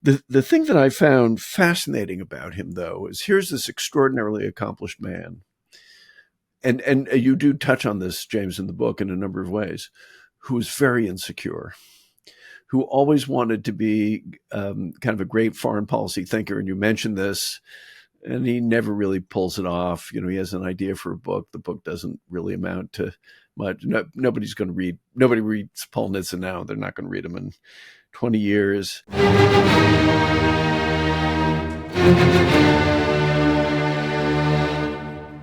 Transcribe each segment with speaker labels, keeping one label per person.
Speaker 1: The thing that I found fascinating about him, though, is here's this extraordinarily accomplished man, and you do touch on this, James, in the book in a number of ways, who is very insecure, who always wanted to be kind of a great foreign policy thinker. And you mentioned this, and he never really pulls it off. You know, he has an idea for a book. The book doesn't really amount to much. Nobody's going to read. Nobody reads Paul Nitze now. They're not going to read him in 20 years.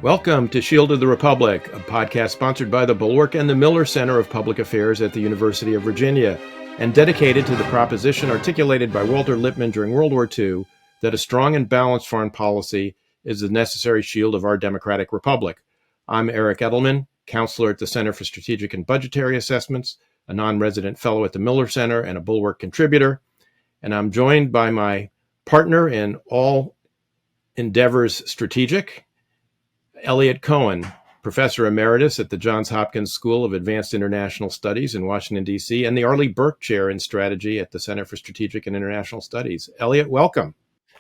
Speaker 2: Welcome to Shield of the Republic, a podcast sponsored by the Bulwark and the Miller Center of Public Affairs at the University of Virginia, and dedicated to the proposition articulated by Walter Lippmann during World War II that a strong and balanced foreign policy is the necessary shield of our democratic republic. I'm Eric Edelman, counselor at the Center for Strategic and Budgetary Assessments, a non-resident fellow at the Miller Center, and a Bulwark contributor. And I'm joined by my partner in all endeavors strategic, Eliot Cohen, professor emeritus at the Johns Hopkins School of Advanced International Studies in Washington, D.C., and the Arleigh Burke Chair in Strategy at the Center for Strategic and International Studies. Eliot, welcome.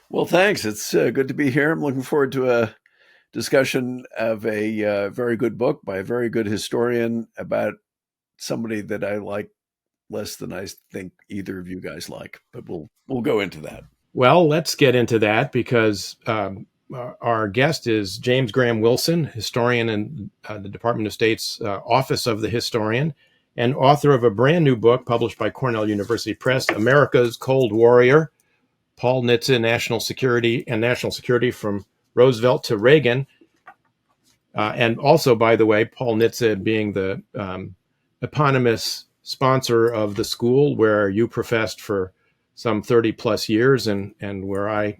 Speaker 1: Well, thanks. It's good to be here. I'm looking forward to a discussion of a very good book by a very good historian about somebody that I like less than I think either of you guys like. But we'll go into that.
Speaker 2: Well, let's get into that because our guest is James Graham Wilson, historian in the Department of State's Office of the Historian, and author of a brand new book published by Cornell University Press, America's Cold Warrior, Paul Nitze, National Security from Roosevelt to Reagan. And also, by the way, Paul Nitze being the eponymous sponsor of the school where you professed for some 30 plus years, and where I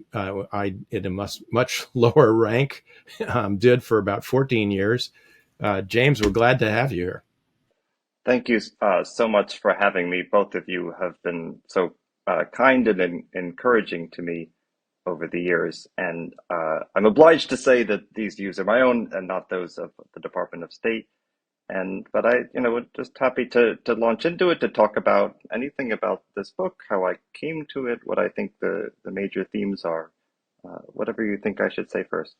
Speaker 2: in a much lower rank did for about 14 years. James, we're glad to have you here.
Speaker 3: Thank you so much for having me. Both of you have been so kind and encouraging to me over the years, and I'm obliged to say that these views are my own and not those of the Department of State. But I, just happy to launch into it, to talk about anything about this book, how I came to it, what I think the major themes are, whatever you think I should say first.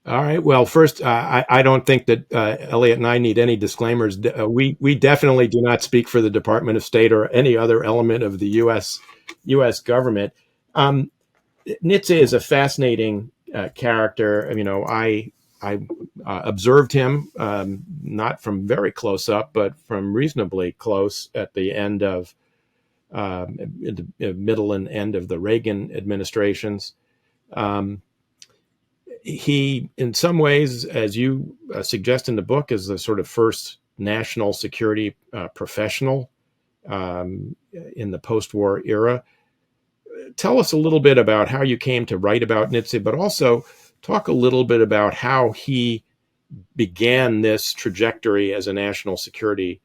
Speaker 2: All right. Well, first, I don't think that Eliot and I need any disclaimers. We definitely do not speak for the Department of State or any other element of the U.S. government. Nitze is a fascinating character. I observed him not from very close up, but from reasonably close at the end of the middle and end of the Reagan administrations. He, in some ways, as you suggest in the book, is the sort of first national security professional in the post-war era. Tell us a little bit about how you came to write about Nitze, but also talk a little bit about how he began this trajectory as a national security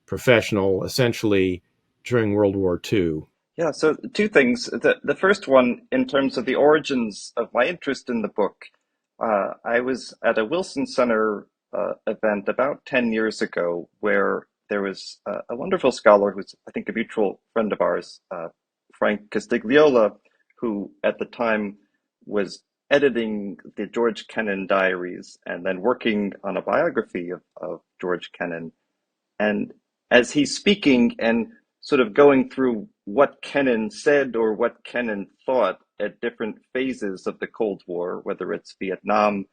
Speaker 2: professional, essentially during World War II.
Speaker 3: Yeah, so two things. The first one, in terms of the origins of my interest in the book, I was at a Wilson Center event about 10 years ago where there was a wonderful scholar who's, I think, a mutual friend of ours, Frank Castigliola, who at the time was editing the George Kennan diaries and then working on a biography of George Kennan. And as he's speaking and sort of going through what Kennan said or what Kennan thought at different phases of the Cold War, whether it's Vietnam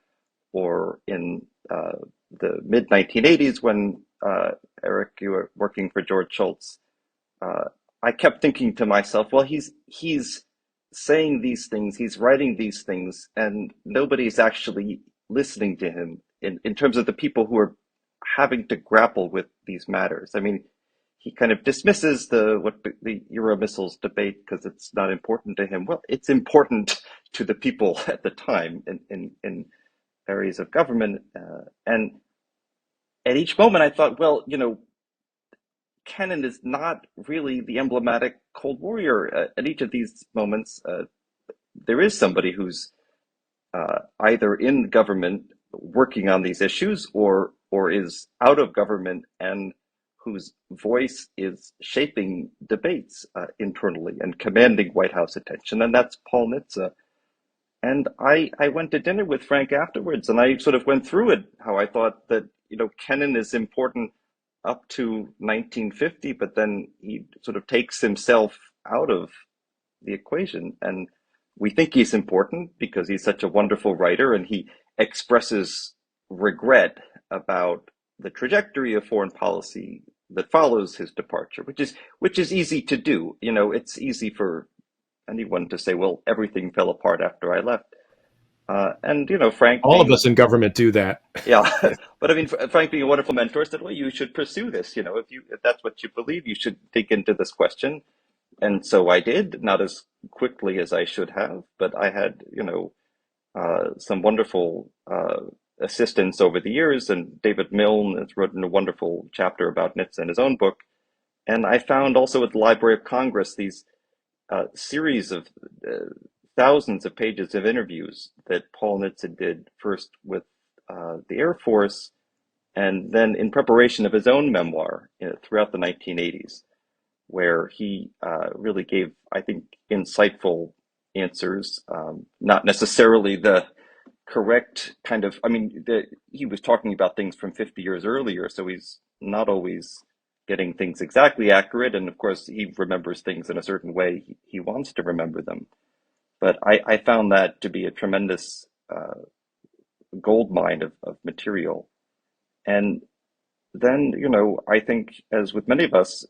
Speaker 3: or in the mid-1980s when, Eric, you were working for George Shultz, I kept thinking to myself, well, he's saying these things, he's writing these things, and nobody's actually listening to him in terms of the people who are having to grapple with these matters. I mean, he kind of dismisses the Euro missiles debate because it's not important to him. Well, it's important to the people at the time in areas of government. And at each moment I thought, well, Kennan is not really the emblematic Cold Warrior. At each of these moments, there is somebody who's either in government working on these issues or is out of government and whose voice is shaping debates internally and commanding White House attention, and that's Paul Nitze. And I went to dinner with Frank afterwards, and I sort of went through it, how I thought that, Kennan is important up to 1950, but then he sort of takes himself out of the equation. And we think he's important because he's such a wonderful writer, and he expresses regret about the trajectory of foreign policy that follows his departure, which is easy to do. It's easy for anyone to say, well, everything fell apart after I left. And Frank
Speaker 2: All of us in government do that.
Speaker 3: yeah, but I mean, Frank being a wonderful mentor said, well, you should pursue this. If that's what you believe, you should dig into this question. And so I did, not as quickly as I should have, but I had, some wonderful assistance over the years. And David Milne has written a wonderful chapter about Nitze in his own book. And I found also at the Library of Congress these series of thousands of pages of interviews that Paul Nitze did first with the Air Force and then in preparation of his own memoir throughout the 1980s, where he really gave, I think, insightful answers, not necessarily the correct kind of, he was talking about things from 50 years earlier, so he's not always getting things exactly accurate. And of course, he remembers things in a certain way he wants to remember them. But I found that to be a tremendous gold mine of material. And then, I think, as with many of us,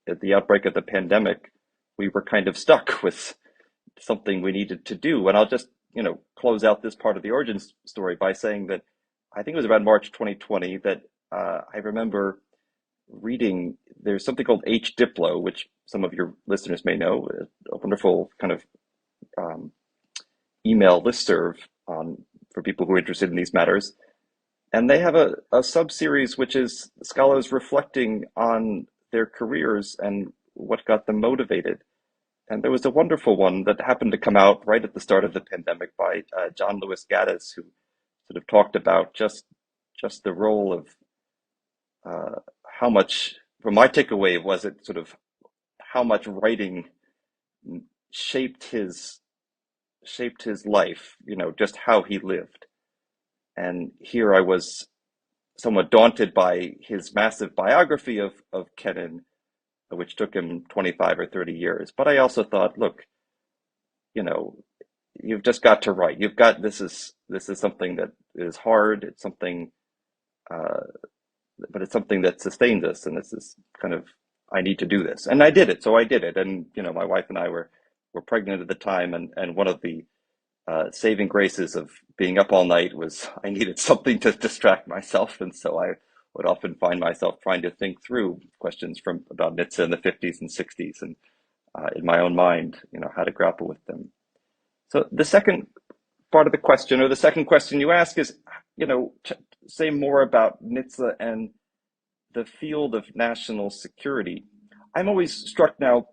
Speaker 3: at the outbreak of the pandemic, we were kind of stuck with something we needed to do. And I'll just, close out this part of the origin story by saying that I think it was about March 2020 that I remember reading, there's something called H. Diplo, which some of your listeners may know, a wonderful kind of email listserv for people who are interested in these matters. And they have a sub-series which is scholars reflecting on their careers and what got them motivated. And there was a wonderful one that happened to come out right at the start of the pandemic by John Lewis Gaddis, who sort of talked about just the role of how much, from my takeaway, was it sort of how much writing shaped his life, just how he lived. And here I was somewhat daunted by his massive biography of Kennan, which took him 25 or 30 years. But I also thought, look, you've just got to write. This is something that is hard. It's something, but it's something that sustains us. And this is kind of, I need to do this. And I did it. So I did it. And, my wife and I were pregnant at the time. And one of the saving graces of being up all night was I needed something to distract myself. And so I would often find myself trying to think through questions about Nitze in the 50s and 60s and in my own mind, how to grapple with them. So the second part of the question, or the second question you ask is, say more about Nitze and the field of national security. I'm always struck now,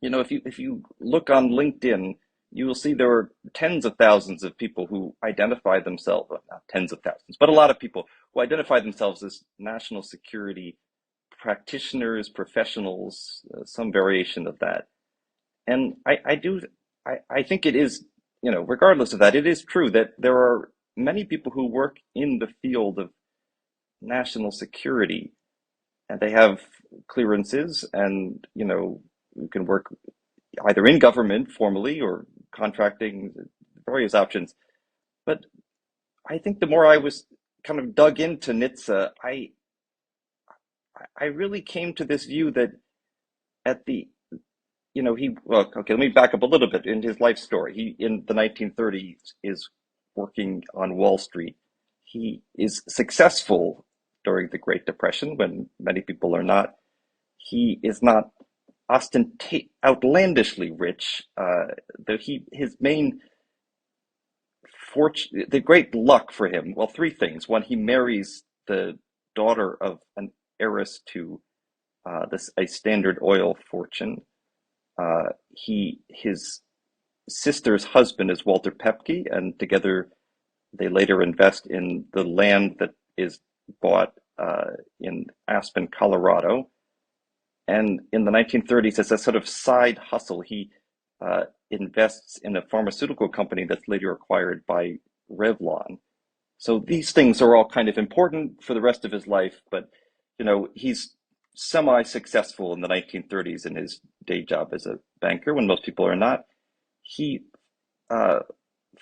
Speaker 3: if you look on LinkedIn, you will see there are tens of thousands of people who identify themselves, well, not tens of thousands, but a lot of people who identify themselves as national security practitioners, professionals, some variation of that. And I think it is, regardless of that, it is true that there are many people who work in the field of national security, and they have clearances, and, you can work either in government formally or contracting, various options. But I think the more I was kind of dug into Nitze, I really came to this view that at the, let me back up a little bit in his life story. He, in the 1930s, is working on Wall Street. He is successful during the Great Depression when many people are not. He is not outlandishly rich. His main fortune, the great luck for him, well, three things. One, he marries the daughter of an heiress to a Standard Oil fortune. His sister's husband is Walter Pepke, and together they later invest in the land that is bought in Aspen, Colorado. And in the 1930s, as a sort of side hustle, he invests in a pharmaceutical company that's later acquired by Revlon. So these things are all kind of important for the rest of his life, but he's semi-successful in the 1930s in his day job as a banker when most people are not. He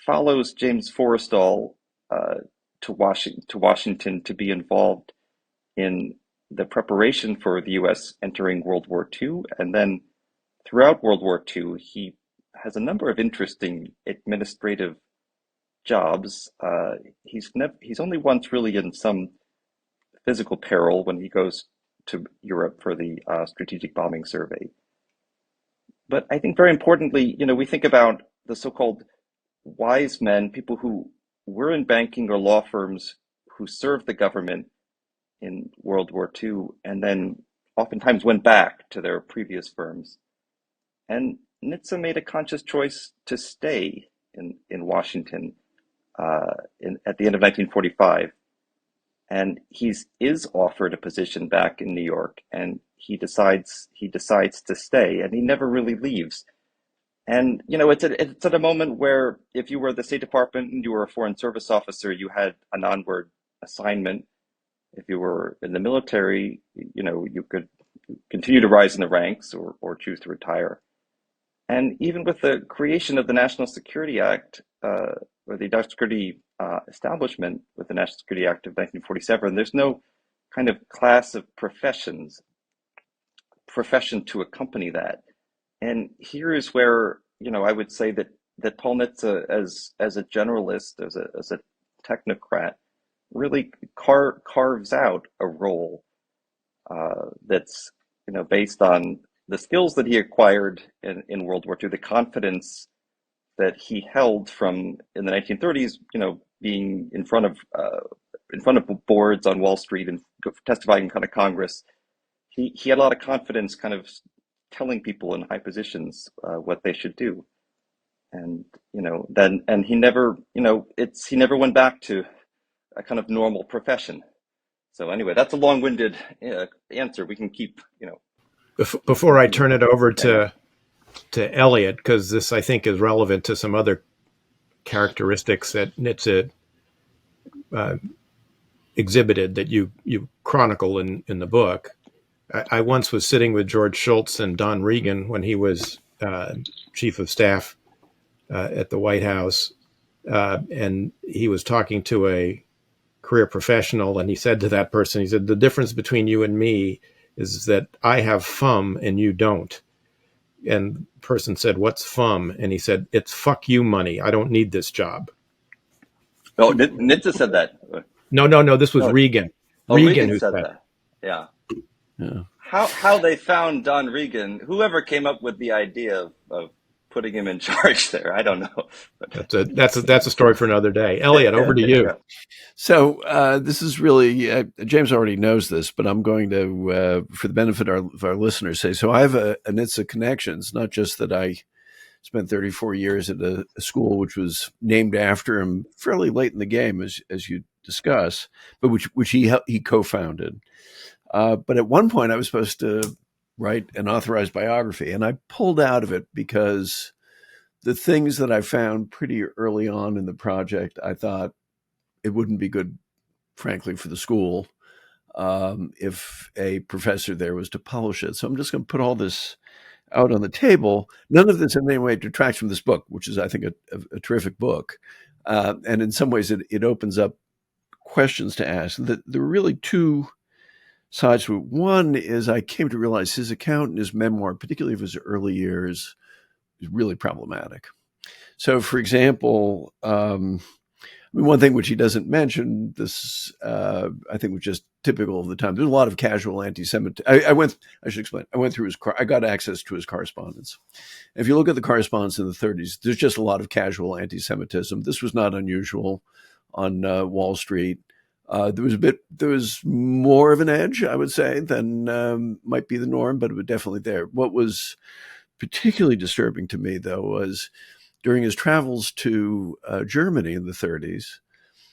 Speaker 3: follows James Forrestal to Washington to be involved in the preparation for the U.S. entering World War II. And then throughout World War II, he has a number of interesting administrative jobs. He's only once really in some physical peril when he goes to Europe for the Strategic Bombing Survey. But I think very importantly, we think about the so-called wise men, people who were in banking or law firms who served the government in World War II and then oftentimes went back to their previous firms. And Nitze made a conscious choice to stay in Washington at the end of 1945. And he is offered a position back in New York, and he decides to stay, and he never really leaves. And it's at a moment where if you were the State Department and you were a Foreign Service officer, you had an onward assignment. If you were in the military, you could continue to rise in the ranks or choose to retire. And even with the creation of the National Security Act, or the National Security establishment with the National Security Act of 1947, there's no kind of class of profession to accompany that. And here is where, I would say that Paul Nitze, as a generalist, as a technocrat, really carves out a role that's, based on the skills that he acquired in World War II, the confidence that he held from in the 1930s, being in front of boards on Wall Street and testifying in front of Congress. He had a lot of confidence, kind of telling people in high positions what they should do, and he never went back to a kind of normal profession. So anyway, that's a long-winded answer. We can keep
Speaker 2: Before I turn it over to Eliot, because this I think is relevant to some other characteristics that Nitze exhibited that you chronicle in the book. I once was sitting with George Shultz and Don Regan when he was chief of staff at the White House, and he was talking to a career professional, and he said to that person, he said, "The difference between you and me is that I have FUM and you don't." And the person said, "What's FUM?" And he said, "It's fuck you money. I don't need this job."
Speaker 3: Oh, Nitze said that.
Speaker 2: No. This was Reagan.
Speaker 3: Reagan who said that.
Speaker 1: Yeah.
Speaker 3: How they found Don Regan, whoever came up with the idea of putting him in charge there, I don't know.
Speaker 2: That's a story for another day. Eliot, over to you.
Speaker 1: So this is really, James already knows this, but I'm going to, for the benefit of our listeners, say, so I have a Nitze connections, not just that I spent 34 years at a school which was named after him fairly late in the game, as you discuss, but which he co-founded. But at one point I was supposed to write an authorized biography, and I pulled out of it because the things that I found pretty early on in the project, I thought it wouldn't be good, frankly, for the school if a professor there was to publish it. So I'm just going to put all this out on the table. None of this in any way detracts from this book, which is, I think, a terrific book. And in some ways, it opens up questions to ask. There were really two sides to it. One is I came to realize his account in his memoir, particularly of his early years, is really problematic. So, for example, one thing which he doesn't mention, this I think was just typical of the time. There's a lot of casual anti-Semitism. I should explain. I went through I got access to his correspondence. If you look at the correspondence in the 30s, there's just a lot of casual anti-Semitism. This was not unusual on Wall Street. There was more of an edge, I would say, than might be the norm, but it was definitely there. What was particularly disturbing to me, though, was during his travels to Germany in the 30s,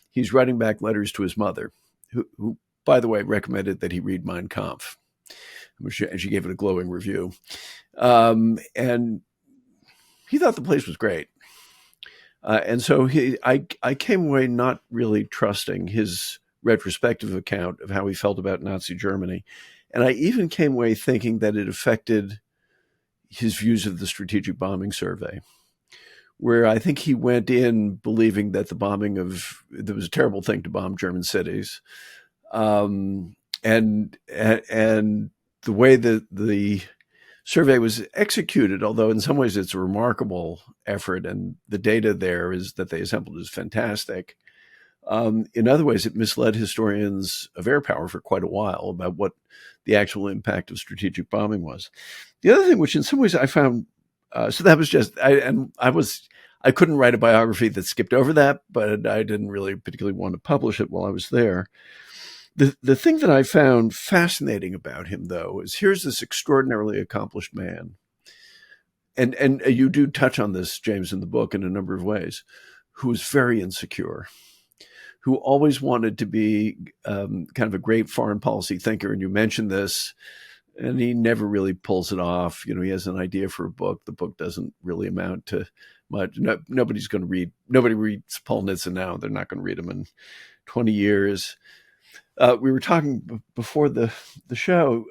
Speaker 1: he's writing back letters to his mother, who by the way, recommended that he read Mein Kampf, and she gave it a glowing review. And he thought the place was great. And so I came away not really trusting his retrospective account of how he felt about Nazi Germany. And I even came away thinking that it affected his views of the strategic bombing survey, where I think he went in believing that there was a terrible thing to bomb German cities. And the way that the survey was executed, although in some ways it's a remarkable effort, and the data there is that they assembled is fantastic. In other ways, it misled historians of air power for quite a while about what the actual impact of strategic bombing was. The other thing, which in some ways I found, so that was just, I couldn't write a biography that skipped over that, but I didn't really particularly want to publish it while I was there. The thing that I found fascinating about him, though, is here's this extraordinarily accomplished man, and you do touch on this, James, in the book in a number of ways, who is very insecure, who always wanted to be kind of a great foreign policy thinker. And you mentioned this, and he never really pulls it off. He has an idea for a book. The book doesn't really amount to much. Nobody's going to read. Nobody reads Paul Nitze now. They're not going to read him in 20 years. We were talking before the show.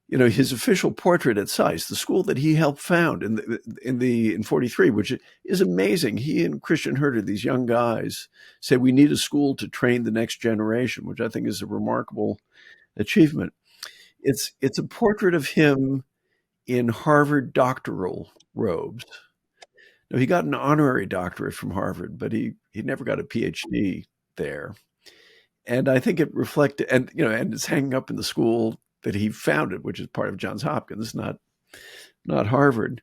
Speaker 1: His official portrait at SAIS, the school that he helped found in 43, which is amazing. He and Christian Herter, these young guys, say we need a school to train the next generation, which I think is a remarkable achievement. It's a portrait of him in Harvard doctoral robes. Now, he got an honorary doctorate from Harvard, but he never got a PhD there. And I think it reflected, and it's hanging up in the school that he founded, which is part of Johns Hopkins, not Harvard.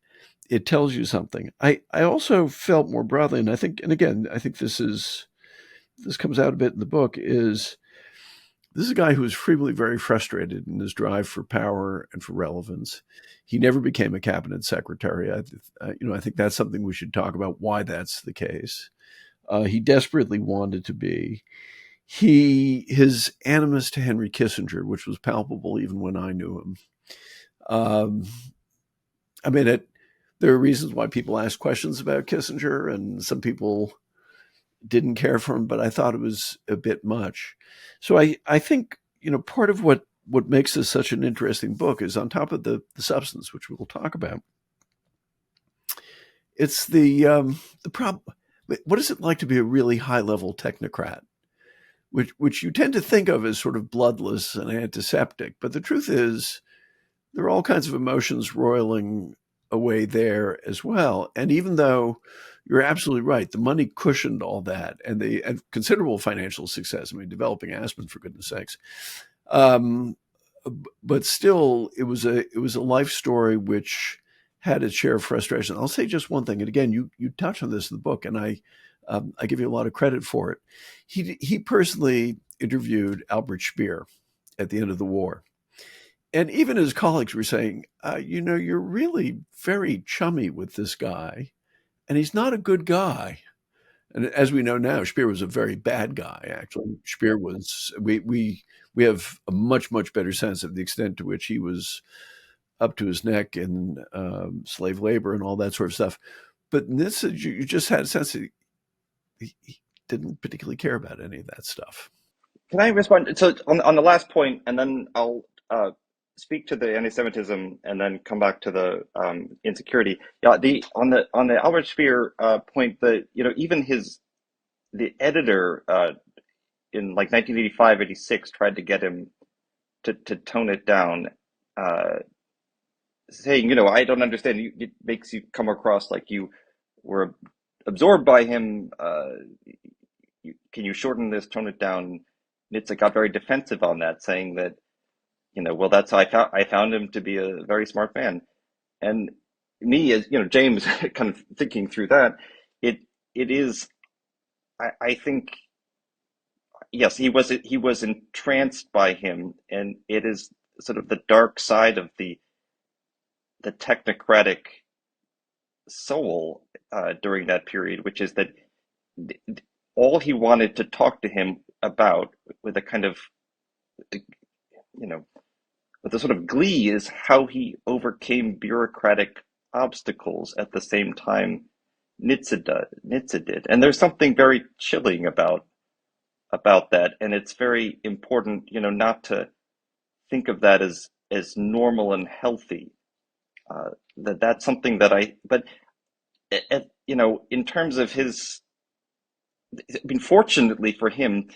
Speaker 1: It tells you something. I also felt more broadly, and again, I think this comes out a bit in the book, is this is a guy who was frequently very frustrated in his drive for power and for relevance. He never became a cabinet secretary. I think that's something we should talk about, why that's the case. He desperately wanted to be. His animus to Henry Kissinger, which was palpable even when I knew him. There are reasons why people ask questions about Kissinger, and some people didn't care for him, but I thought it was a bit much. So I think, part of what makes this such an interesting book is, on top of the substance, which we will talk about, it's the problem. What is it like to be a really high-level technocrat? Which you tend to think of as sort of bloodless and antiseptic. But the truth is, there are all kinds of emotions roiling away there as well. And even though you're absolutely right, the money cushioned all that, and considerable financial success. Developing Aspen, for goodness sakes. But still, it was a life story which had its share of frustration. I'll say just one thing, and again, you touch on this in the book, and I give you a lot of credit for it. He personally interviewed Albert Speer at the end of the war. And even his colleagues were saying, you're really very chummy with this guy, and he's not a good guy. And as we know now, Speer was a very bad guy, actually. Speer was, we have a much, much better sense of the extent to which he was up to his neck in slave labor and all that sort of stuff. But Nitze, you just had a sense that he didn't particularly care about any of that stuff.
Speaker 3: Can I respond? So on the last point, and then I'll speak to the anti-Semitism, and then come back to the insecurity. Yeah, on the Albert Speer point, even the editor in like 1985, 86 tried to get him to tone it down, saying, I don't understand. It makes you come across like you were absorbed by him. Can you shorten this, tone it down? Nitze got very defensive on that, saying that, that's how I found him to be a very smart man. And me, as James, kind of thinking through that, it is, I think, yes, he was entranced by him, and it is sort of the dark side of the technocratic soul during that period, which is that all he wanted to talk to him about, with a kind of you know, but the sort of glee is how he overcame bureaucratic obstacles at the same time Nitze did. And there's something very chilling about that, and it's very important, not to think of that as normal and healthy. That's something that but in terms of fortunately for him,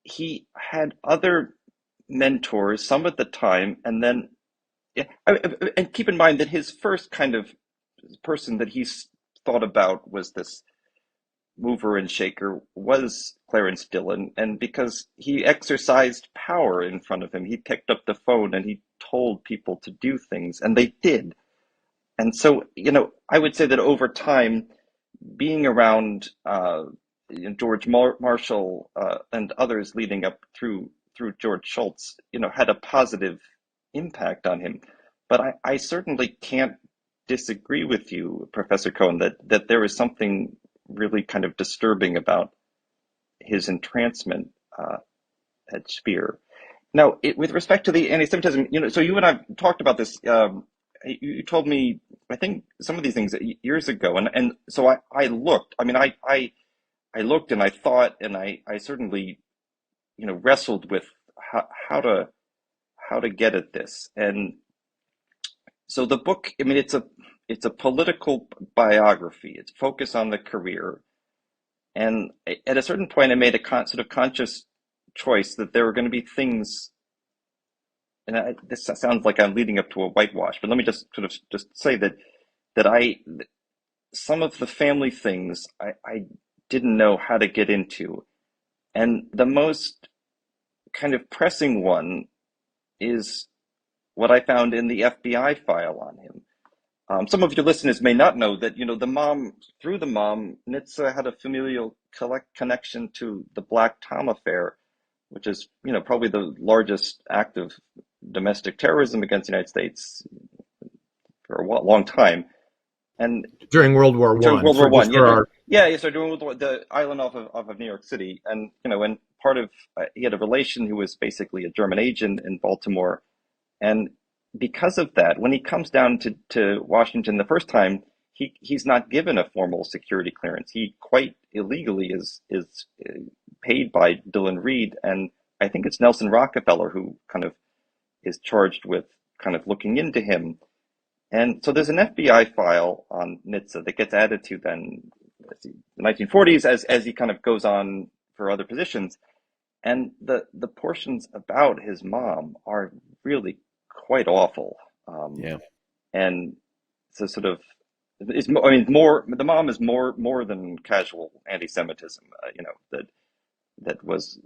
Speaker 3: he had other mentors, some at the time, and then, yeah, and keep in mind that his first kind of person that he's thought about was this mover and shaker was Clarence Dillon, and because he exercised power in front of him, he picked up the phone and he told people to do things, and they did. And so, I would say that over time, being around George Marshall and others leading up through George Shultz, had a positive impact on him. But I certainly can't disagree with you, Professor Cohen, that there is something really kind of disturbing about his entrancement at Speer. Now, with respect to the anti-Semitism, so you and I talked about this. You told me, I think, some of these things years ago, and so I looked. I mean, I looked and I thought, and I certainly, wrestled with how to get at this. And so the book, I mean, it's a political biography. It's focused on the career. And at a certain point, I made a sort of conscious choice that there were going to be things, and this sounds like I'm leading up to a whitewash, but let me just sort of just say that some of the family things I didn't know how to get into. And the most kind of pressing one is what I found in the FBI file on him. Some of your listeners may not know that, through the mom, Nitze had a familial connection to the Black Tom affair, which is, probably the largest act of domestic terrorism against the United States for a long time. And
Speaker 2: during World War
Speaker 3: during
Speaker 2: One.
Speaker 3: World War One,
Speaker 2: So
Speaker 3: during World War, the island off of New York City, and and part of he had a relation who was basically a German agent in Baltimore, and because of that, when he comes down to Washington the first time, he's not given a formal security clearance. He quite illegally is paid by Dillon Reed, and I think it's Nelson Rockefeller who kind of is charged with kind of looking into him. And so there's an FBI file on Nitze that gets added to then the 1940s as he kind of goes on for other positions. And the portions about his mom are really quite awful.
Speaker 1: Yeah.
Speaker 3: And so sort of, the mom is more than casual anti-Semitism, that was,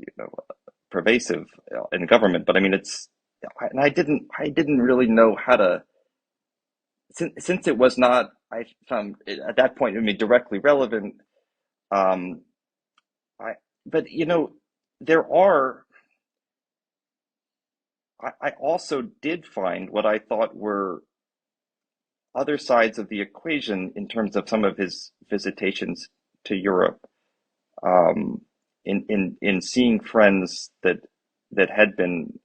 Speaker 3: pervasive in government. But I mean, and I didn't really know how to, since it was not, I found it, at that point, directly relevant. But there are, I also did find what I thought were other sides of the equation in terms of some of his visitations to Europe, in seeing friends that had been,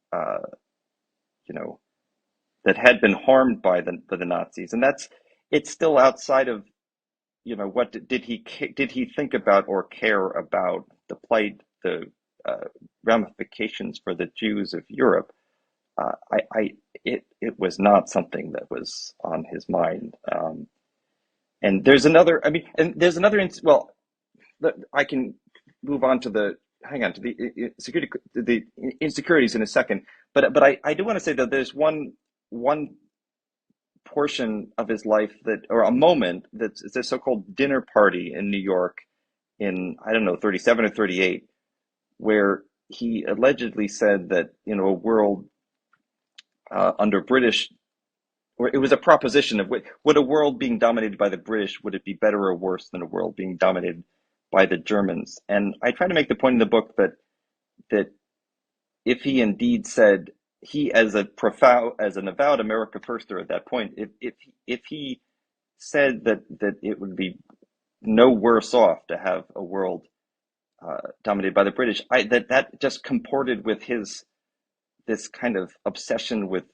Speaker 3: that had been harmed by the Nazis, and it's still outside of, what did he think about or care about the plight, the ramifications for the Jews of Europe. It was not something that was on his mind. And there's another, well, I can move on to the insecurities in a second, but I do want to say that there's one portion of his life or a moment that's the so-called dinner party in New York in, I don't know, 37 or 38, where he allegedly said that, a world under British, or it was a proposition of would a world being dominated by the British, would it be better or worse than a world being dominated by the Germans? And I try to make the point in the book that if he indeed said, he as an avowed America firster at that point, if he said that it would be no worse off to have a world dominated by the British, that just comported with his this kind of obsession with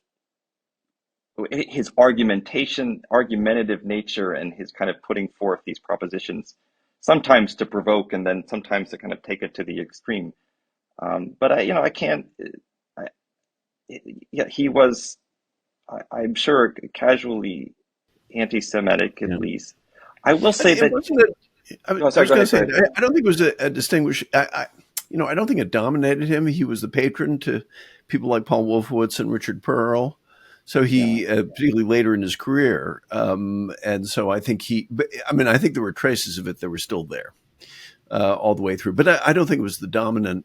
Speaker 3: his argumentative nature, and his kind of putting forth these propositions, sometimes to provoke and then sometimes to kind of take it to the extreme. But I can't. Yeah, he was. I'm sure casually anti-Semitic at
Speaker 1: Yeah.
Speaker 3: least. I will say
Speaker 1: It
Speaker 3: that.
Speaker 1: wasn't a, I,
Speaker 3: Oh,
Speaker 1: I
Speaker 3: sorry.
Speaker 1: was
Speaker 3: Go
Speaker 1: going to
Speaker 3: ahead. Go
Speaker 1: say,
Speaker 3: ahead.
Speaker 1: I don't think it was a distinguished. I don't think it dominated him. He was the patron to people like Paul Wolfowitz and Richard Pearl. So
Speaker 3: Yeah.
Speaker 1: he, particularly later in his career, and so I think I think there were traces of it that were still there all the way through. But I don't think it was the dominant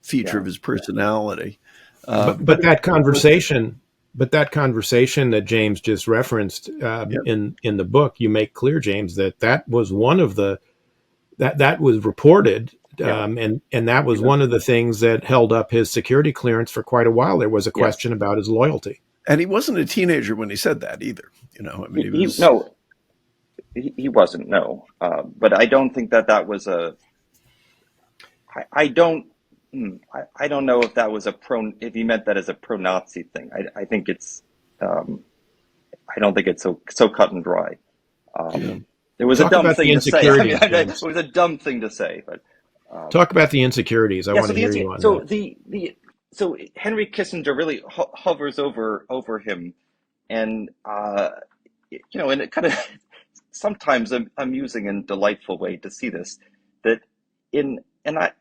Speaker 1: feature
Speaker 3: Yeah.
Speaker 1: of his personality.
Speaker 2: But that conversation, that James just referenced
Speaker 1: Yeah,
Speaker 2: in the book, you make clear, James, that was one of the that was reported,
Speaker 3: Yeah.
Speaker 2: and that was one of the things that held up his security clearance for quite a while. There was a
Speaker 3: Yes.
Speaker 2: question about his loyalty.
Speaker 1: and he wasn't a teenager when he said that either. I mean, he
Speaker 3: He
Speaker 1: was.
Speaker 3: no, he wasn't. No. But I don't think that was a. I don't. I don't know if that was if he meant that as a pro-Nazi thing. I think it's. I don't think it's so cut and dry.
Speaker 1: Yeah.
Speaker 3: It was a
Speaker 2: Talk
Speaker 3: dumb
Speaker 2: about the
Speaker 3: thing to say. I mean,
Speaker 2: insecurities,
Speaker 3: it
Speaker 2: James.
Speaker 3: was a dumb thing to say, but
Speaker 2: Talk about the insecurities. I
Speaker 3: yeah.
Speaker 2: want
Speaker 3: So
Speaker 2: to hear you on that.
Speaker 3: so Henry Kissinger really hovers over him, and and it kind of sometimes amusing and delightful way to see this, that in and I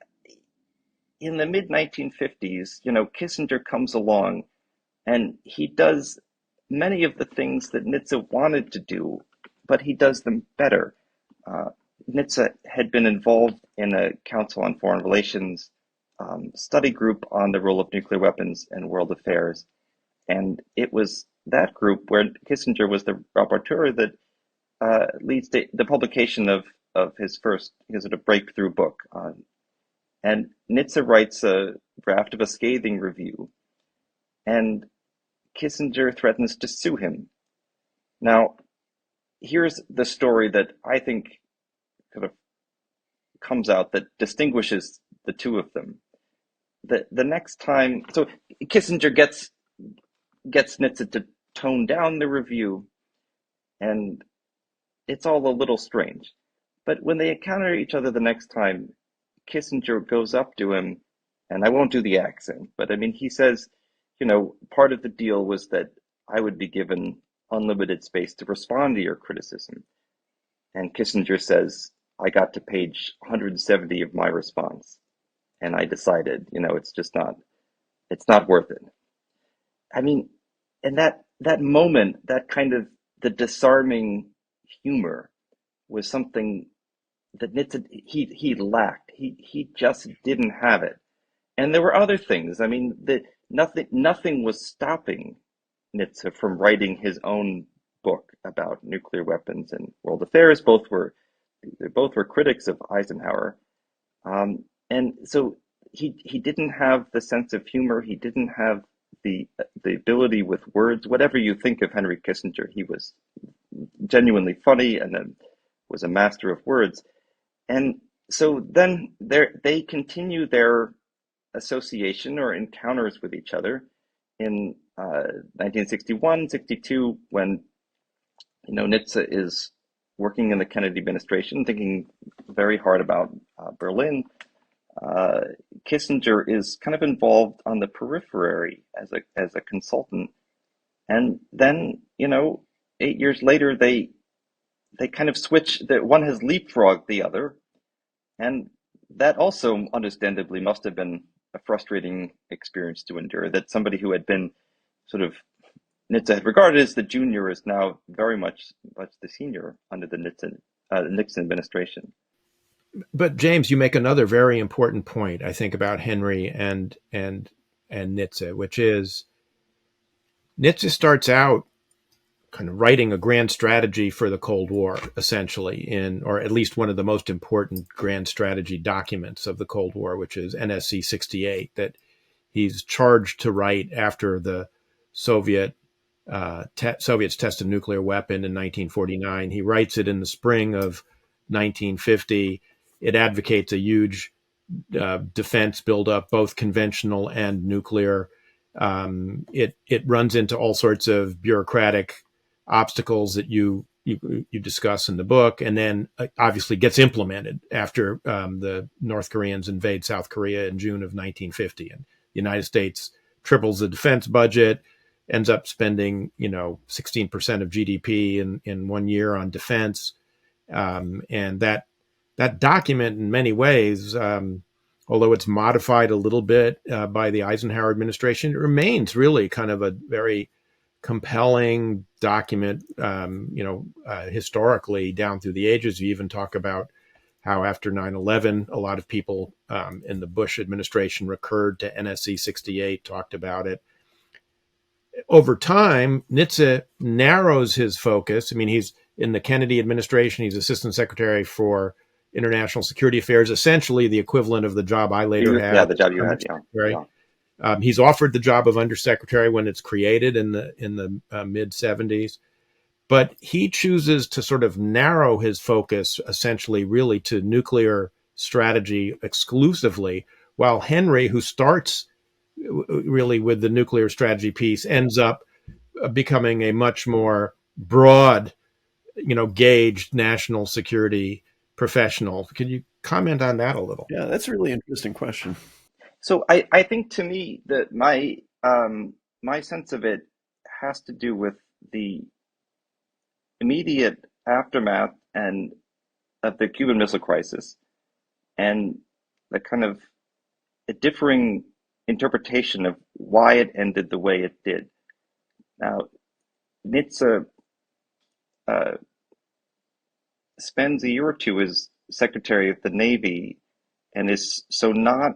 Speaker 3: in the mid 1950s, Kissinger comes along and he does many of the things that Nitze wanted to do, but he does them better. Uh, Nitze had been involved in a Council on Foreign Relations study group on the role of nuclear weapons in world affairs. And it was that group where Kissinger was the rapporteur that leads to the publication of his sort of breakthrough book. And Nitze writes a draft of a scathing review, and Kissinger threatens to sue him. Now, here's the story that I think kind of comes out that distinguishes the two of them. The next time, so Kissinger gets Nitze to tone down the review, and it's all a little strange. But when they encounter each other the next time, Kissinger goes up to him, and I won't do the accent, but I mean, he says, part of the deal was that I would be given unlimited space to respond to your criticism. And Kissinger says, I got to page 170 of my response, and I decided, it's not worth it. I mean, and that moment, that kind of the disarming humor was something that Nitze he lacked. He just didn't have it. And there were other things. I mean, nothing was stopping Nitze from writing his own book about nuclear weapons and world affairs. Both were critics of Eisenhower, and so he didn't have the sense of humor. He didn't have the ability with words. Whatever you think of Henry Kissinger, he was genuinely funny and then was a master of words. And so then they continue their association or encounters with each other in 1961, 62, when Nitze is working in the Kennedy administration, thinking very hard about Berlin. Kissinger is kind of involved on the periphery as a consultant, and then 8 years later they kind of switch. That one has leapfrogged the other, and that also understandably must have been a frustrating experience to endure. That somebody who had been sort of Nitze had regarded as the junior is now very much the senior under the Nixon administration.
Speaker 2: But James, you make another very important point, I think, about Henry and Nitze, which is Nitze starts out kind of writing a grand strategy for the Cold War, essentially, or at least one of the most important grand strategy documents of the Cold War, which is NSC 68, that he's charged to write after the Soviets tested a nuclear weapon in 1949. He writes it in the spring of 1950. It advocates a huge defense buildup, both conventional and nuclear. It runs into all sorts of bureaucratic obstacles that you discuss in the book, and then obviously gets implemented after the North Koreans invade South Korea in June of 1950, and the United States triples the defense budget, ends up spending 16% of GDP in 1 year on defense, and that document in many ways, although it's modified a little bit by the Eisenhower administration, it remains really kind of a very compelling document, historically down through the ages. You even talk about how after 9/11, a lot of people in the Bush administration recurred to NSC 68, talked about it. Over time, Nitze narrows his focus. I mean, he's in the Kennedy administration. He's Assistant Secretary for International Security Affairs, essentially the equivalent of the job I later had.
Speaker 3: Yeah, the job you had, yeah.
Speaker 2: He's offered the job of undersecretary when it's created in the mid 70s, but he chooses to sort of narrow his focus essentially really to nuclear strategy exclusively, while Henry, who starts really with the nuclear strategy piece, ends up becoming a much more broad, gauged national security professional. Can you comment on that a little?
Speaker 1: Yeah, that's a really interesting question.
Speaker 3: So I think to me that my sense of it has to do with the immediate aftermath and of the Cuban Missile Crisis and the kind of a differing interpretation of why it ended the way it did. Now, Nitze spends a year or two as Secretary of the Navy and is so not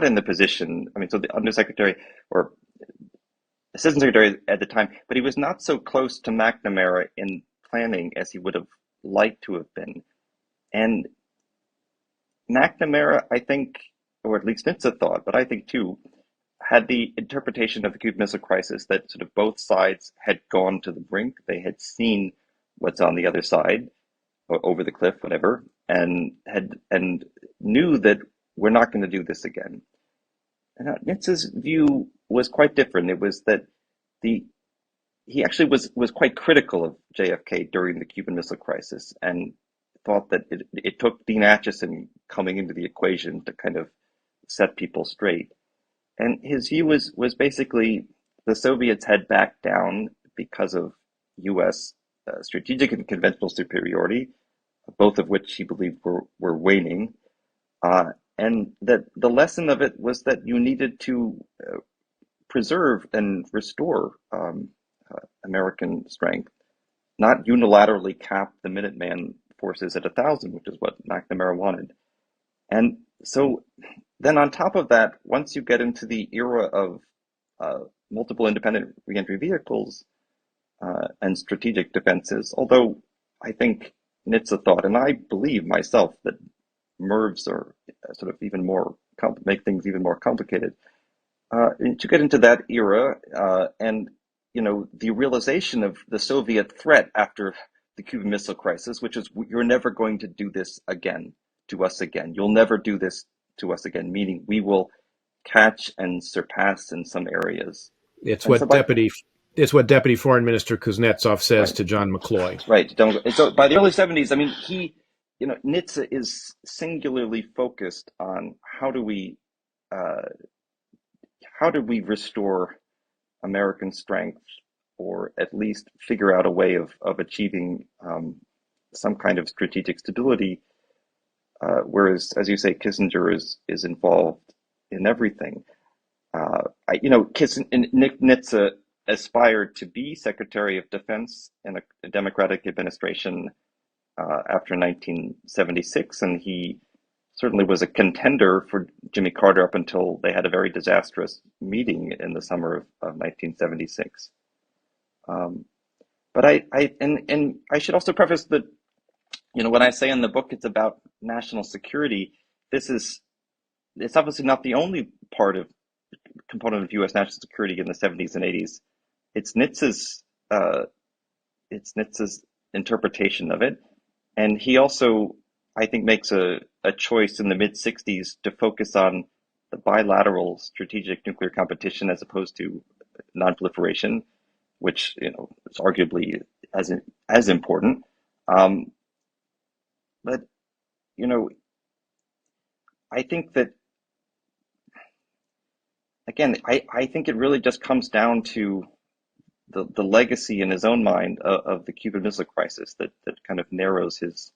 Speaker 3: in the position, so the undersecretary or assistant secretary at the time, but he was not so close to McNamara in planning as he would have liked to have been. And McNamara, I think, or at least Nitze thought, but I think too, had the interpretation of the Cuban Missile Crisis that sort of both sides had gone to the brink. They had seen what's on the other side, or over the cliff, whatever, and knew that we're not going to do this again. And Nitze's view was quite different. It was that he actually was quite critical of JFK during the Cuban Missile Crisis and thought that it took Dean Acheson coming into the equation to kind of set people straight. And his view was basically the Soviets had backed down because of U.S. Strategic and conventional superiority, both of which he believed were waning. And that the lesson of it was that you needed to preserve and restore American strength, not unilaterally cap the Minuteman forces at 1,000, which is what McNamara wanted. And so then on top of that, once you get into the era of multiple independent reentry vehicles and strategic defenses, although I think Nitze thought, and I believe myself, that MIRVs are sort of even more make things even more complicated. To get into that era, and the realization of the Soviet threat after the Cuban Missile Crisis, which is you're never going to do this again to us again. You'll never do this to us again. Meaning we will catch and surpass in some areas.
Speaker 2: It's what Deputy Foreign Minister Kuznetsov says to John McCloy.
Speaker 3: Right. So by the early 70s, Nitze is singularly focused on how do we restore American strength, or at least figure out a way of achieving some kind of strategic stability. Whereas, as you say, Kissinger is involved in everything. Nitze aspired to be Secretary of Defense in a Democratic administration after 1976, and he certainly was a contender for Jimmy Carter up until they had a very disastrous meeting in the summer of 1976. But I should also preface that, when I say in the book it's about national security, it's obviously not the only component of U.S. national security in the 70s and 80s. It's Nitze's interpretation of it, and he also, I think, makes a choice in the mid 60s to focus on the bilateral strategic nuclear competition as opposed to nonproliferation, which is arguably as important. Um, but I think that again, I think it really just comes down to the legacy in his own mind of the Cuban Missile Crisis that kind of narrows his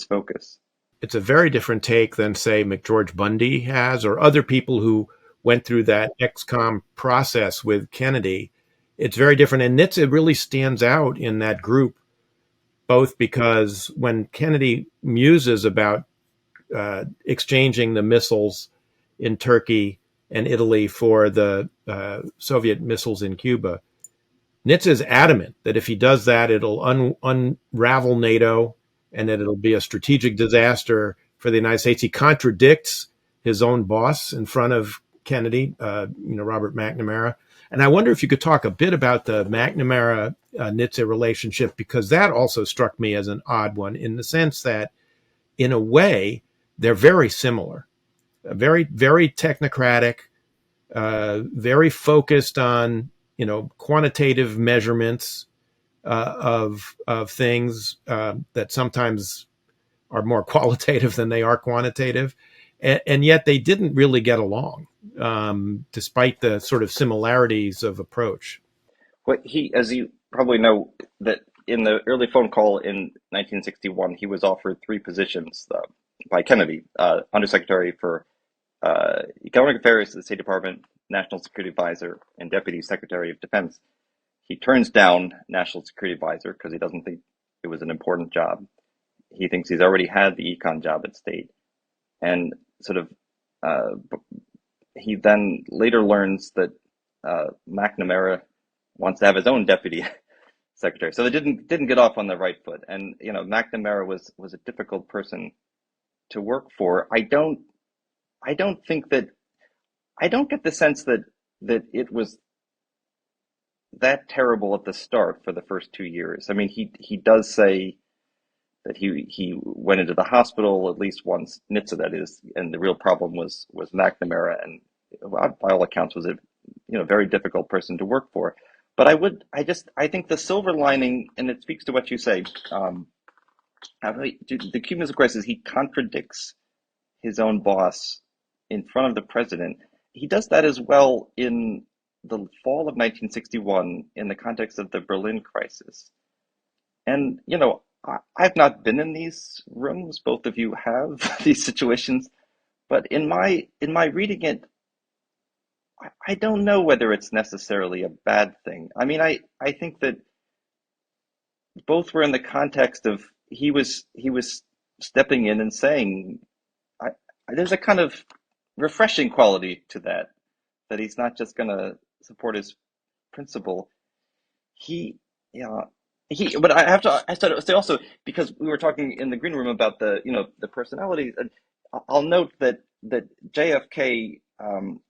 Speaker 3: focus.
Speaker 2: It's a very different take than, say, McGeorge Bundy has, or other people who went through that XCOM process with Kennedy. It's very different. And Nitze really stands out in that group, both because when Kennedy muses about exchanging the missiles in Turkey and Italy for the Soviet missiles in Cuba, Nitze is adamant that if he does that, it'll unravel NATO and that it'll be a strategic disaster for the United States. He contradicts his own boss in front of Kennedy, Robert McNamara. And I wonder if you could talk a bit about the McNamara-Nitze relationship, because that also struck me as an odd one in the sense that, in a way, they're very similar, very, very technocratic, very focused on quantitative measurements of things that sometimes are more qualitative than they are quantitative, and yet they didn't really get along, despite the sort of similarities of approach.
Speaker 3: Well, as you probably know, that in the early phone call in 1961, he was offered three positions by Kennedy: Undersecretary for Economic Affairs at the State Department, National Security Advisor, and Deputy Secretary of Defense. He turns down National Security Advisor because he doesn't think it was an important job. He thinks he's already had the econ job at State. And sort of, he then later learns that McNamara wants to have his own deputy secretary. So they didn't get off on the right foot. And McNamara was a difficult person to work for. I don't get the sense that it was that terrible at the start for the first 2 years. I mean, he does say that he went into the hospital at least once, Nitze that is, and the real problem was McNamara, and by all accounts was a very difficult person to work for. But I think the silver lining, and it speaks to what you say, the Cuban Missile Crisis, he contradicts his own boss in front of the president. He does that as well in the fall of 1961 in the context of the Berlin crisis. And, I've not been in these rooms. Both of you have these situations. But in my reading it, I don't know whether it's necessarily a bad thing. I mean, I think that both were in the context of he was stepping in and saying, there's a kind of refreshing quality to that he's not just going to support his principle. But I have to say also, because we were talking in the green room about the personalities, and I'll note that JFK,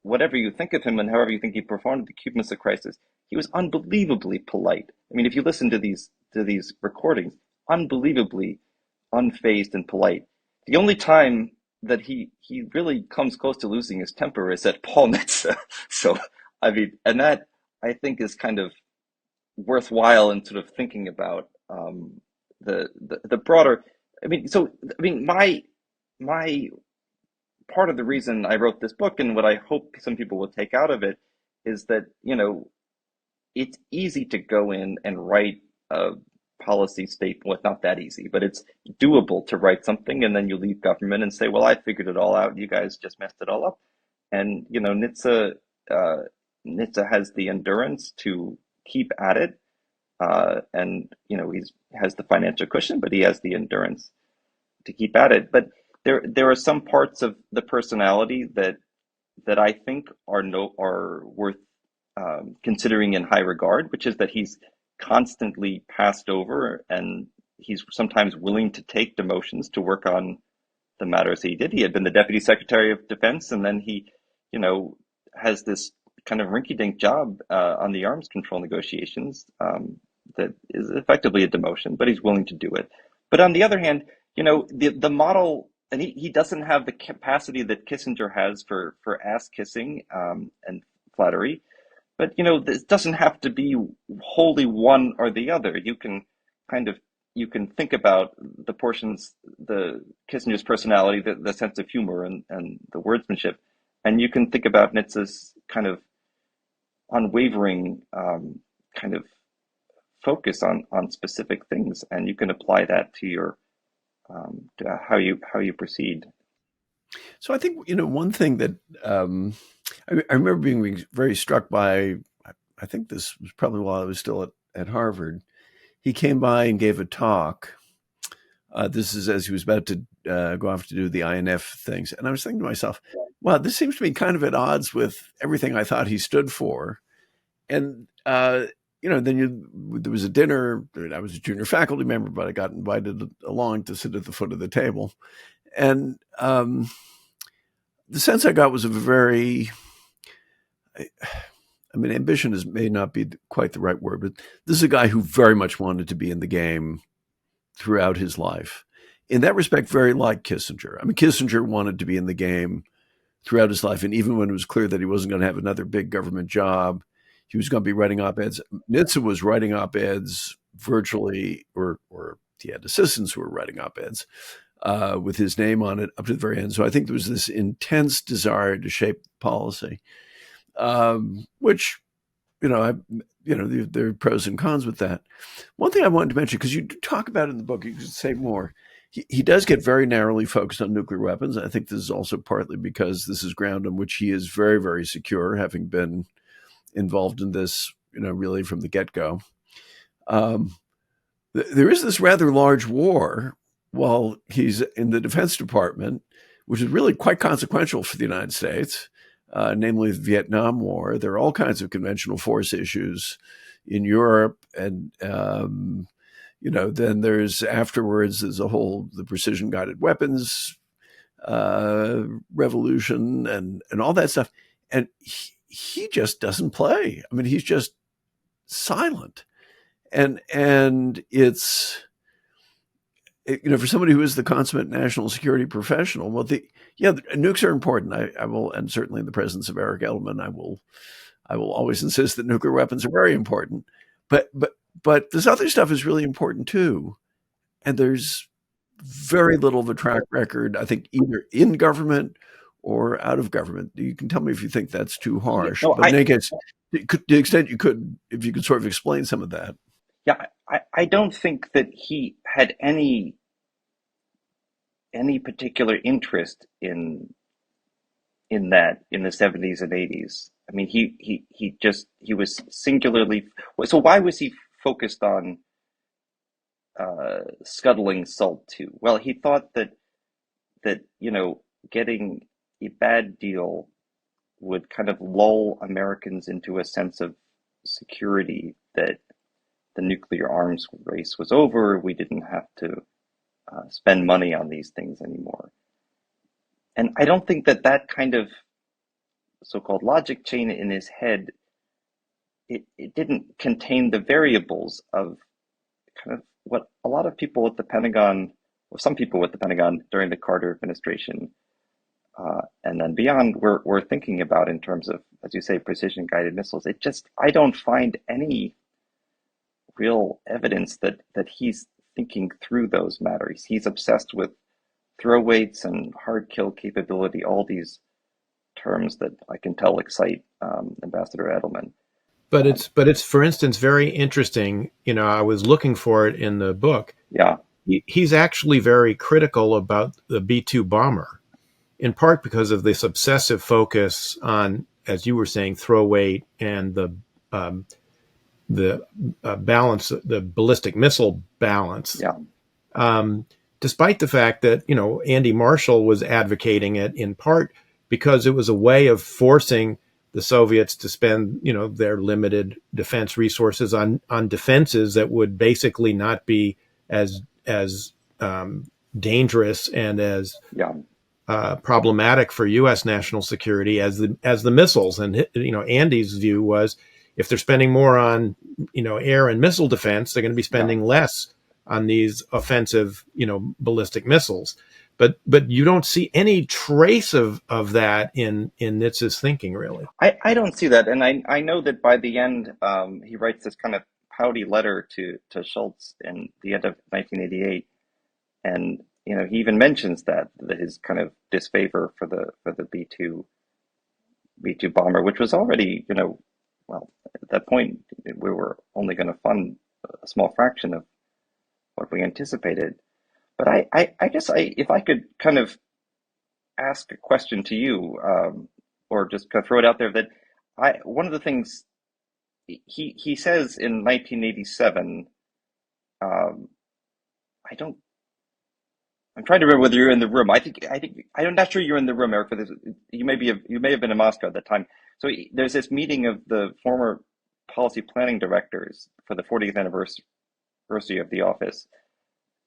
Speaker 3: whatever you think of him and however you think he performed at the Cuban Missile Crisis, he was unbelievably polite. I mean, if you listen to these recordings, unbelievably unfazed and polite. The only time that he really comes close to losing his temper is at Paul Nitze. So, I mean, and that I think is kind of worthwhile in sort of thinking about the broader. My part of the reason I wrote this book, and what I hope some people will take out of it, is that it's easy to go in and write a policy statement. Well, it's not that easy, but it's doable to write something, and then you leave government and say, well, I figured it all out. You guys just messed it all up. And, Nitze has the endurance to keep at it. And, he has the financial cushion, but he has the endurance to keep at it. But there are some parts of the personality that I think are worth considering in high regard, which is that he's constantly passed over, and he's sometimes willing to take demotions to work on the matters he did. He had been the Deputy Secretary of Defense, and then he, has this kind of rinky-dink job on the arms control negotiations that is effectively a demotion, but he's willing to do it. But on the other hand, the model and he doesn't have the capacity that Kissinger has for ass kissing and flattery. But this doesn't have to be wholly one or the other. You can kind of you can think about the portions, the Kissinger's personality, the sense of humor and the wordsmanship, and you can think about Nitze's kind of unwavering kind of focus on specific things, and you can apply that to your to how you proceed.
Speaker 1: So I think one thing that I remember being very struck by. I think this was probably while I was still at Harvard. He came by and gave a talk. This is as he was about to go off to do the INF things, and I was thinking to myself, "Wow, this seems to be kind of at odds with everything I thought he stood for." And then there was a dinner. I was a junior faculty member, but I got invited along to sit at the foot of the table, and the sense I got was a very, ambition may not be quite the right word, but this is a guy who very much wanted to be in the game throughout his life. In that respect, very like Kissinger. Kissinger wanted to be in the game throughout his life, and even when it was clear that he wasn't going to have another big government job, he was going to be writing op-eds. Nitze was writing op-eds virtually, or he had assistants who were writing op-eds with his name on it up to the very end. So I think there was this intense desire to shape policy, which, there are pros and cons with that. One thing I wanted to mention, because you talk about it in the book, you could say more. He does get very narrowly focused on nuclear weapons. I think this is also partly because this is ground on which he is very, very secure, having been involved in this, really from the get-go. There is this rather large war while he's in the Defense Department, which is really quite consequential for the United States, namely the Vietnam War. There are all kinds of conventional force issues in Europe, and then there's afterwards the precision-guided weapons revolution and all that stuff, and he just doesn't play. He's just silent, and it's for somebody who is the consummate national security professional. Well, nukes are important. I will, and certainly in the presence of Eric Edelman, I will always insist that nuclear weapons are very important. But this other stuff is really important too, and there's very little of a track record, I think, either in government or out of government. You can tell me if you think that's too harsh.
Speaker 3: No,
Speaker 1: but in any case, to the extent you could, if you could sort of explain some of that.
Speaker 3: Yeah, I don't think that he had any particular interest in that in the 70s and 80s. He was singularly. So why was he focused on scuttling SALT II? Well, he thought that getting a bad deal would kind of lull Americans into a sense of security, that the nuclear arms race was over. We didn't have to spend money on these things anymore. And I don't think that kind of so-called logic chain in his head, it didn't contain the variables of kind of what a lot of people at the Pentagon, or some people at the Pentagon during the Carter administration, and then beyond, were thinking about in terms of, as you say, precision-guided missiles. I don't find any real evidence that he's thinking through those matters. He's obsessed with throw weights and hard kill capability, all these terms that I can tell excite Ambassador Edelman.
Speaker 2: But it's for instance very interesting. I was looking for it in the book.
Speaker 3: Yeah,
Speaker 2: he's actually very critical about the B-2 bomber, in part because of this obsessive focus on, as you were saying, throw weight and the balance, the ballistic missile balance.
Speaker 3: Yeah.
Speaker 2: Despite the fact that, Andy Marshall was advocating it in part because it was a way of forcing the Soviets to spend, their limited defense resources on defenses that would basically not be as dangerous and as problematic for U.S. national security as the missiles. And, Andy's view was, if they're spending more on, air and missile defense, they're going to be spending less on these offensive, ballistic missiles. but you don't see any trace of that in Nitze's thinking, really.
Speaker 3: I don't see that, and I know that by the end, he writes this kind of pouty letter to Schultz in the end of 1988, and he even mentions that his kind of disfavor for the B-2 bomber, which was already, well, at that point we were only going to fund a small fraction of what we anticipated. But I guess if I could kind of ask a question to you, or just kind of throw it out there, that one of the things he says in 1987, I don't. I'm trying to remember whether you're in the room. I'm not sure you're in the room, Eric. For this, you may have been in Moscow at that time. So there's this meeting of the former policy planning directors for the 40th anniversary of the office,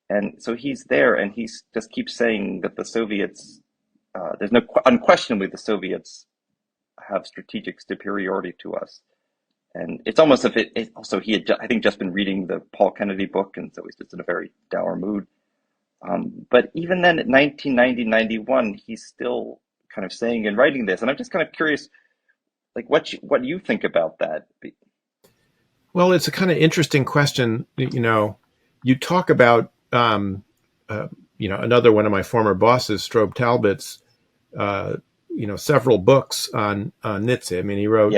Speaker 3: and so he's there, and he just keeps saying that the Soviets, unquestionably the Soviets have strategic superiority to us. And it's almost as if also he had, I think, just been reading the Paul Kennedy book, and so he's just in a very dour mood. But even then, at 1990, 91, he's still kind of saying and writing this. And I'm just kind of curious, like, what you think about that?
Speaker 2: Well, it's a kind of interesting question. You talk about, another one of my former bosses, Strobe Talbot's, several books on Nitze. I mean, he wrote,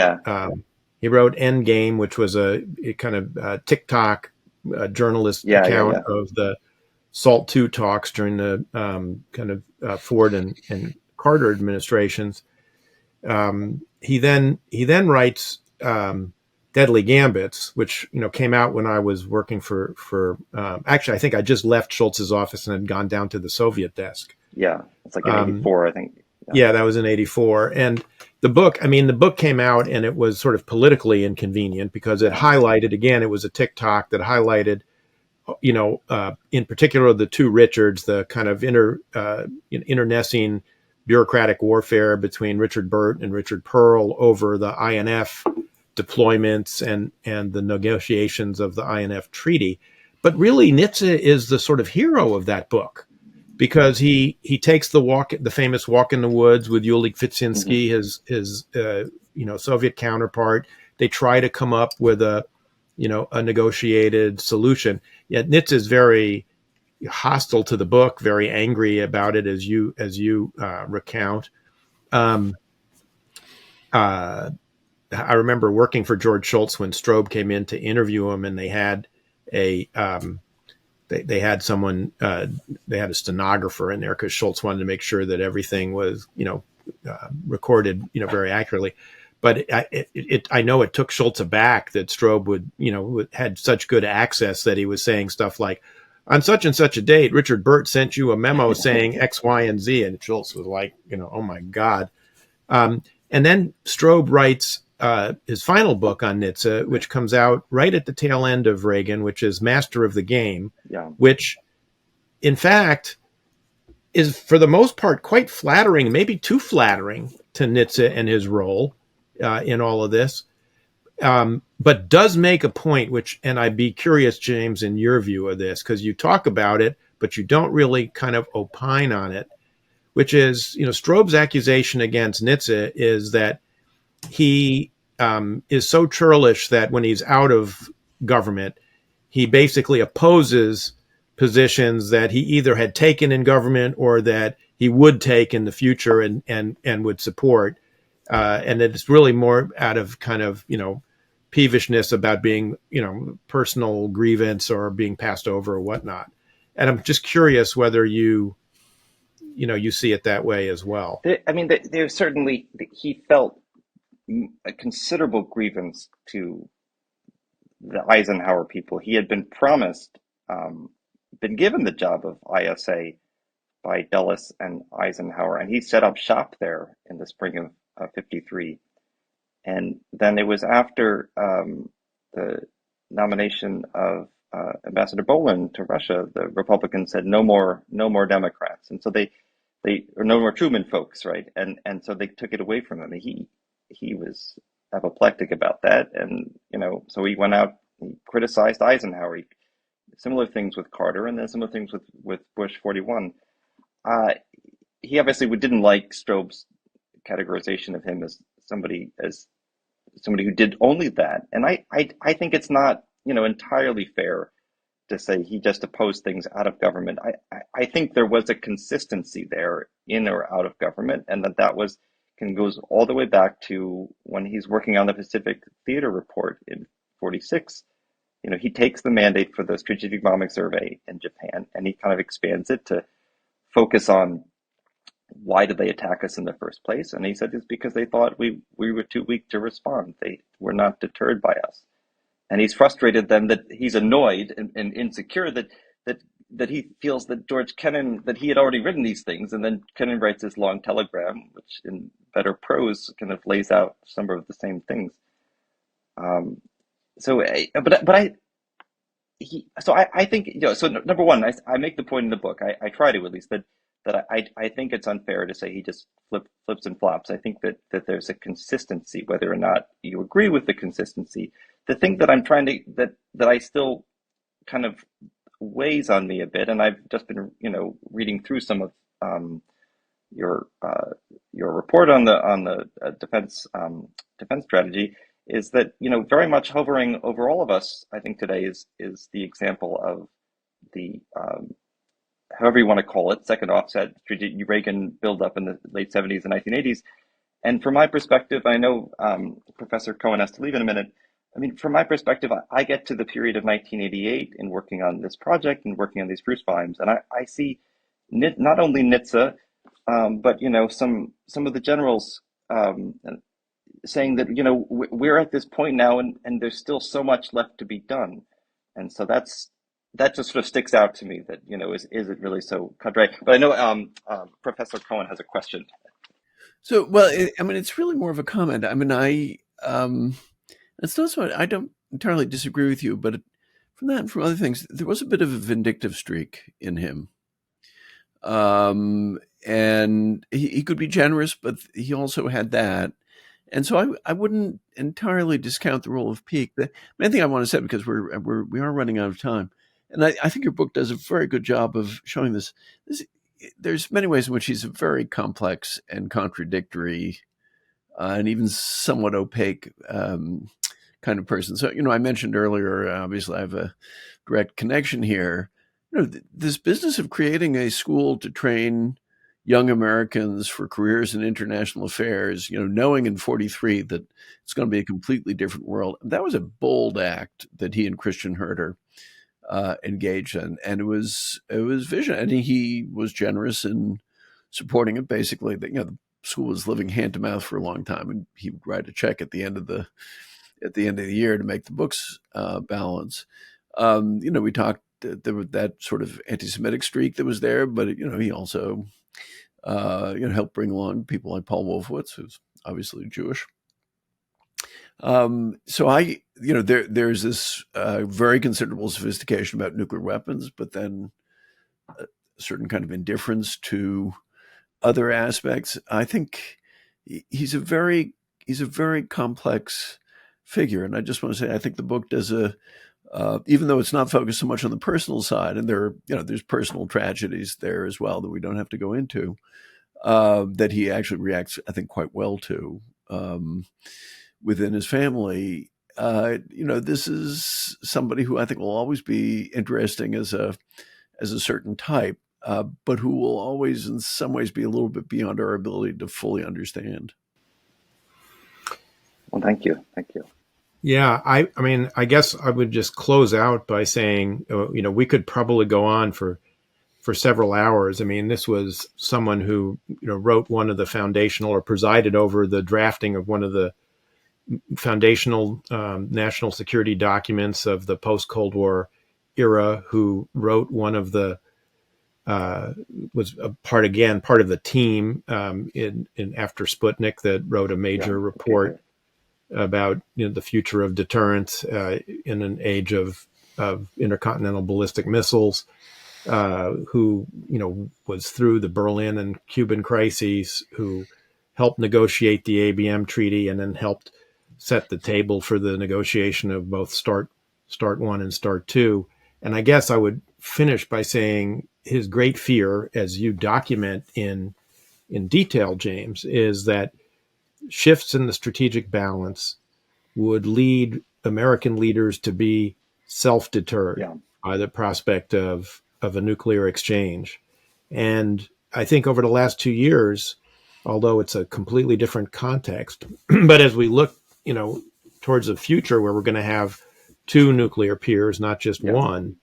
Speaker 2: Endgame, which was a kind of TikTok journalist account of the SALT II talks during the kind of Ford and Carter administrations. He then writes Deadly Gambits, which came out when I was working for actually I think I just left Schultz's office and had gone down to the Soviet desk.
Speaker 3: Yeah, it's like in 84, I think.
Speaker 2: Yeah, that was in 84. And the book came out, and it was sort of politically inconvenient because it highlighted, again, it was a TikTok that highlighted, in particular the two Richards, the kind of internecine bureaucratic warfare between Richard Burt and Richard Pearl over the INF deployments and the negotiations of the INF treaty. But really, Nitze is the sort of hero of that book, because he takes the famous walk in the woods with Yulik Vitsinski, his Soviet counterpart. They try to come up with a negotiated solution. Yet Nitze is very hostile to the book, very angry about it, as you recount. I remember working for George Shultz when Strobe came in to interview him, and they had a someone, they had a stenographer in there because Schultz wanted to make sure that everything was, recorded, very accurately. But I know it took Schultz aback that Strobe had such good access that he was saying stuff like, on such and such a date, Richard Burt sent you a memo saying X, Y, and Z. And Schultz was like, oh my God. And then Strobe writes his final book on Nitze, which comes out right at the tail end of Reagan, which is Master of the Game, which, in fact, is for the most part quite flattering, maybe too flattering to Nitze and his role in all of this, but does make a point, and I'd be curious, James, in your view of this, because you talk about it, but you don't really kind of opine on it, which is, Strobe's accusation against Nitze is that he is so churlish that when he's out of government, he basically opposes positions that he either had taken in government or that he would take in the future and would support. And that it's really more out of kind of, peevishness about being, personal grievance or being passed over or whatnot. And I'm just curious whether you see it that way as well.
Speaker 3: There's certainly, he felt a considerable grievance to the Eisenhower people. He had been promised, been given the job of ISA by Dulles and Eisenhower, and he set up shop there in the spring of 53. And then it was after the nomination of Ambassador Bolin to Russia, the Republicans said no more Democrats, and so they or no more Truman folks, right? And so they took it away from him. He was apoplectic about that, and so he went out, he criticized Eisenhower. Similar things with Carter, and then similar things with Bush 41. uh, he obviously didn't like Strobe's categorization of him as somebody who did only that. And I think it's not, entirely fair to say he just opposed things out of government. I think there was a consistency there in or out of government, and that was goes all the way back to when he's working on the Pacific Theater Report in 46. He takes the mandate for the strategic bombing survey in Japan and he kind of expands it to focus on why did they attack us in the first place? And he said it's because they thought we were too weak to respond. They were not deterred by us. And he's frustrated then that he's annoyed and insecure that he feels that George Kennan, that he had already written these things. And then Kennan writes this long telegram, which in better prose kind of lays out some of the same things. I think, so number one, I make the point in the book, I try to at least, that I think it's unfair to say he just flips and flops. I think that there's a consistency, whether or not you agree with the consistency. The thing that I'm trying to, that I still kind of weighs on me a bit, and I've just been, reading through some of your report on the defense strategy, is that, very much hovering over all of us, I think today is the example of the however you want to call it, second offset, Reagan buildup in the late 70s and 1980s. And from my perspective, I know Professor Cohen has to leave in a minute. I mean, from my perspective, I get to the period of 1988 in working on this project and working on these Bruce volumes, and I see not only Nitze, but some of the generals saying that we're at this point now, and there's still so much left to be done, and so that just sort of sticks out to me. That is it really so contrary? But I know Professor Cohen has a question.
Speaker 1: So, well, it's really more of a comment. I mean, it's not so. I don't entirely disagree with you, but from that and from other things, there was a bit of a vindictive streak in him. And he could be generous, but he also had that. And so I wouldn't entirely discount the role of Peake. The main thing I want to say, because we are running out of time, and I think your book does a very good job of showing this. There's many ways in which he's a very complex and contradictory, and even somewhat opaque kind of person. So I mentioned earlier, obviously I have a direct connection here. This business of creating a school to train young Americans for careers in international affairs, knowing in 43 that it's going to be a completely different world. That was a bold act that he and Christian Herter engaged in. And it was vision. And he was generous in supporting it. Basically, the school was living hand to mouth for a long time. And he would write a check at the end of the year to make the books balance. We talked, there was that sort of anti-Semitic streak that was there, but he also helped bring along people like Paul Wolfowitz, who's obviously Jewish. So there's this very considerable sophistication about nuclear weapons, but then a certain kind of indifference to other aspects. I think he's a very complex figure, and I just want to say I think the book does even though it's not focused so much on the personal side, and there's personal tragedies there as well that we don't have to go into, that he actually reacts, I think, quite well to within his family. This is somebody who I think will always be interesting as a certain type, but who will always, in some ways, be a little bit beyond our ability to fully understand.
Speaker 3: Well, thank you.
Speaker 2: Yeah, I guess I would just close out by saying, we could probably go on for several hours. I mean, this was someone who, wrote one of the foundational or presided over the drafting of one of the foundational national security documents of the post-Cold War era, who wrote one of the, was a part of the team in after Sputnik that wrote a major report about the future of deterrence in an age of intercontinental ballistic missiles, who was through the Berlin and Cuban crises, who helped negotiate the ABM treaty and then helped set the table for the negotiation of both START 1 and START 2. And I guess I would finish by saying his great fear, as you document in detail, James, is that shifts in the strategic balance would lead American leaders to be self-deterred by the prospect of a nuclear exchange. And I think over the last 2 years, although it's a completely different context, but as we look, towards the future where we're going to have 2 nuclear peers, not just one,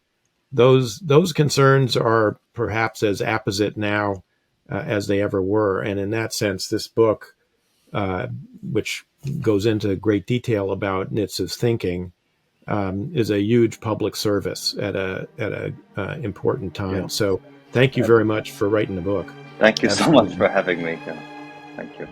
Speaker 2: those concerns are perhaps as apposite now as they ever were. And in that sense, this book, which goes into great detail about Nitze's thinking, is a huge public service at a important time.
Speaker 1: Yeah.
Speaker 2: So thank you very much for writing the book.
Speaker 3: Thank you
Speaker 1: Absolutely.
Speaker 3: so much for having me. Thank you.